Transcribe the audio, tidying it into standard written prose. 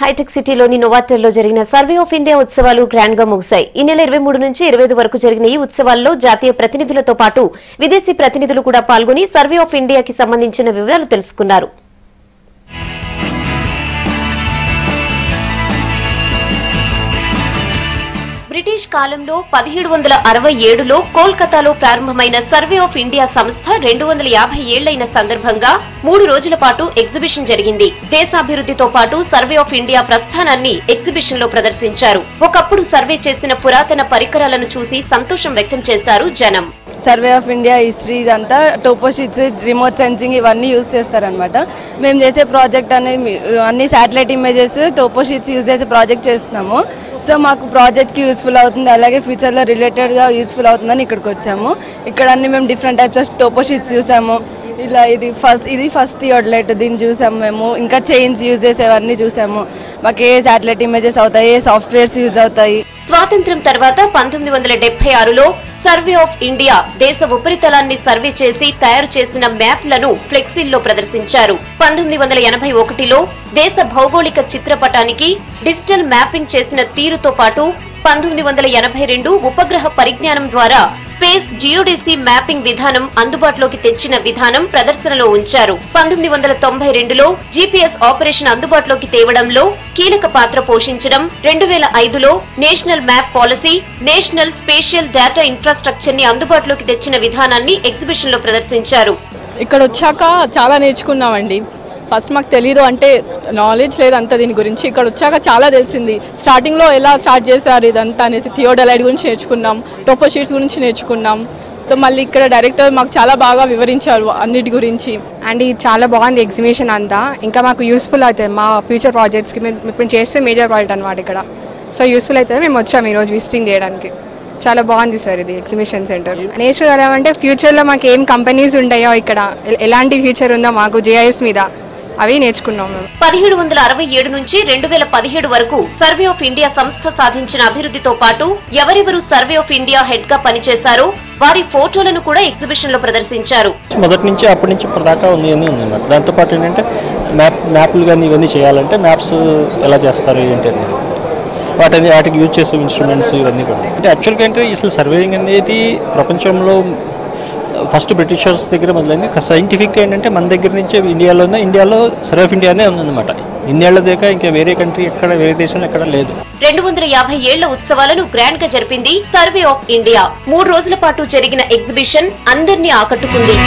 Hitech సిటీలోని నోవాటెల్లో జరిగిన survey of India ఉత్సవాలు గ్రాండ్ గా ముగిశాయి. ఈ నెల 23 నుంచి 25 వరకు జరిగిన ఈ ఉత్సవాల్లో జాతీయ ప్రతినిధులతో పాటు విదేశీ ప్రతినిధులు కూడా పాల్గొని సర్వే ఆఫ్ ఇండియాకి సంబంధించిన వివరాలు తెలుసుకున్నారు. బ్రిటిష్ కాలంలో 1767లో కోల్కతాలో ప్రారంభమైన సర్వే ఆఫ్ ఇండియా సంస్థ 250 ఏళ్లైన సందర్భంగా 3 రోజుల పాటు ఎగ్జిబిషన్ జరిగింది. దేశాభివృద్ధితో పాటు సర్వే ఆఫ్ ఇండియా ప్రస్థానాన్ని ఎగ్జిబిషన్ లో ప్రదర్శించారు. ఒకప్పుడు సర్వే చేసిన పురాతన పరికరాలను చూసి సంతోషం వ్యక్తం చేశారు జనం. సర్వే ఆఫ్ ఇండియా హిస్టరీ ఇదంతా టోపో షీట్స్, రిమోట్ సెన్సింగ్ ఇవన్నీ యూజ్ చేస్తారనమాట. మేము చేసే ప్రాజెక్ట్ అనేది అన్ని satellite images, topo sheets use చేసే ప్రాజెక్ట్ చేస్తున్నాము. సో మాకు ప్రాజెక్ట్కి యూస్ఫుల్ అవుతుంది, అలాగే ఫ్యూచర్లో రిలేటెడ్గా యూస్ఫుల్ అవుతుందని ఇక్కడికి వచ్చాము. ఇక్కడ అన్ని మేము different types of topo sheets చూసాము. ఇలా ఇది ఫస్ట్ థియోడలైట్, దీన్ని చూసాము మేము. ఇంకా చైన్స్ యూజ్ చేసేవన్నీ చూసాము. మాకు ఏ శాటిలైట్ ఇమేజెస్ అవుతాయి, ఏ సాఫ్ట్వేర్స్ యూజ్ అవుతాయి. స్వాతంత్ర్యం తర్వాత 1976లో సర్వే ఆఫ్ ఇండియా దేశ ఉపరితలాన్ని సర్వే చేసి తయారు చేసిన మ్యాప్లను ఫ్లెక్సీల్లో ప్రదర్శించారు. 1981లో దేశ భౌగోళిక చిత్రపటానికి డిజిటల్ మ్యాపింగ్ చేసిన తీరుతో పాటు 1982 ఉపగ్రహ పరిజ్ఞానం ద్వారా స్పేస్ జియోడీసీ మ్యాపింగ్ విధానం అందుబాటులోకి తెచ్చిన విధానం ప్రదర్శనలో ఉంచారు. 1992లో జీపీఎస్ ఆపరేషన్ అందుబాటులోకి తేవడంలో కీలక పాత్ర పోషించడం, 2005లో national map policy, national spatial data infrastructure ని అందుబాటులోకి తెచ్చిన విధానాన్ని ఎగ్జిబిషన్ లో ప్రదర్శించారు. ఇక్కడ వచ్చాక చాలా నేర్చుకున్నామండి. ఫస్ట్ మాకు తెలీదు, అంటే నాలెడ్జ్ లేదంతా దీని గురించి. ఇక్కడ వచ్చాక చాలా తెలిసింది. స్టార్టింగ్లో ఎలా స్టార్ట్ చేశారు ఇదంతా అనేసి థియోడలైట్ గురించి నేర్చుకున్నాం, టోపో షీట్స్ గురించి నేర్చుకున్నాం. సో మళ్ళీ ఇక్కడ డైరెక్టర్ మాకు చాలా బాగా వివరించారు అన్నిటి గురించి. అండ్ ఇది చాలా బాగుంది ఎగ్జిబిషన్ అంతా. ఇంకా మాకు యూస్ఫుల్ అవుతుంది మా ఫ్యూచర్ ప్రాజెక్ట్స్కి. మేము ఇప్పుడు చేస్తే మేజర్ ప్రాజెక్ట్ అనమాట ఇక్కడ. సో యూస్ఫుల్ అవుతుంది. మేము వచ్చాము ఈరోజు విజిటింగ్ చేయడానికి. చాలా బాగుంది సార్ ఇది ఎగ్జిబిషన్ సెంటర్. నేర్చుకోవాలంటే ఫ్యూచర్లో మాకు ఏం కంపెనీస్ ఉంటాయో, ఇక్కడ ఎలాంటి ఫ్యూచర్ ఉందో మాకు జిఐఎస్ మీద, అవి నేర్చుకున్నాం. 1767 నుంచి 2017 వరకు సర్వే ఆఫ్ ఇండియా సంస్థ సాధించిన అభివృద్ధితో పాటు ఎవరెవరు సర్వే ఆఫ్ ఇండియా హెడ్ గా పనిచేశారో వారి ఫోటోలను కూడా ఎగ్జిబిషన్ లో ప్రదర్శించారు. మొదటి నుంచి అప్పటి నుంచి ఇప్పటిదాకా ఉందన్నమాట. దాంతో పాటు ఏంటంటే మ్యాప్లు కానీ ఇవన్నీ చేయాలంటే మ్యాప్స్ ఎలా చేస్తారు ఏంటి, వాటికి యూజ్ చేసే ఇన్స్ట్రుమెంట్స్ ఇవన్నీ కూడా. అంటే యాక్చువల్గా అంటే అసలు సర్వేయింగ్ అనేది ప్రపంచంలో ఫస్ట్ బ్రిటిషర్స్ దగ్గర మొదలైంది. సైంటిఫిక్గా ఏంటంటే మన దగ్గర నుంచే ఇండియాలో సర్వే ఆఫ్ ఇండియానే ఉందన్నమాట. ఇన్నేళ్ల దాకా ఇంకా వేరే కంట్రీ ఎక్కడ, వేరే దేశంలో ఎక్కడ లేదు. 250 ఏళ్ల ఉత్సవాలను గ్రాండ్ గా జరిపింది సర్వే ఆఫ్ ఇండియా. 3 రోజుల పాటు జరిగిన ఎగ్జిబిషన్ అందరినీ ఆకట్టుకుంది.